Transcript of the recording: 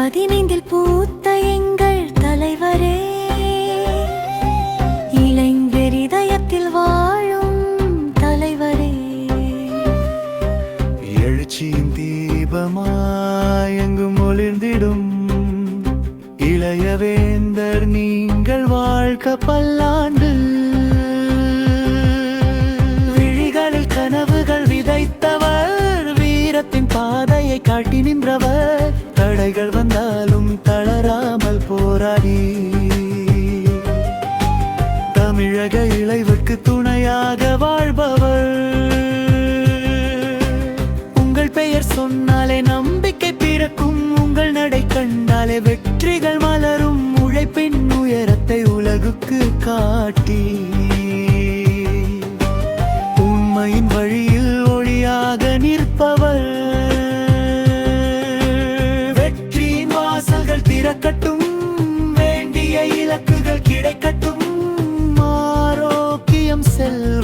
15 பூத்த எங்கள் தலைவரே, இளைஞர் இதயத்தில் வாழும் தலைவரே, எழுச்சியின் தீபமாய் எங்கும் ஒளிர்ந்திடும் இளையவேந்தர் நீங்கள் வாழ்க பல்லாண்டு. விழிகளில் கனவுகள் விதைத்தவர், வீரத்தின் பாதையை காட்டி நின்றவர், தடைகள் வந்தாலும் தளராமல் போராடி தமிழக இளைவுக்கு துணையாக வாழ்பவர். உங்கள் பெயர் சொன்னாலே நம்பிக்கை பிறக்கும், உங்கள் நடை கண்டாலே வெற்றிகள் மலரும், உழைப்பின் உயரத்தை உலகுக்கு காட்டி உண்மையின் வழியில் ஒளியாக நிற்பவர். வெற்றியின் வாசல்கள் திறக்கட்டும், வேண்டிய இலக்குகள் கிடைக்கட்டும், ஆரோக்கியம் செல்வம்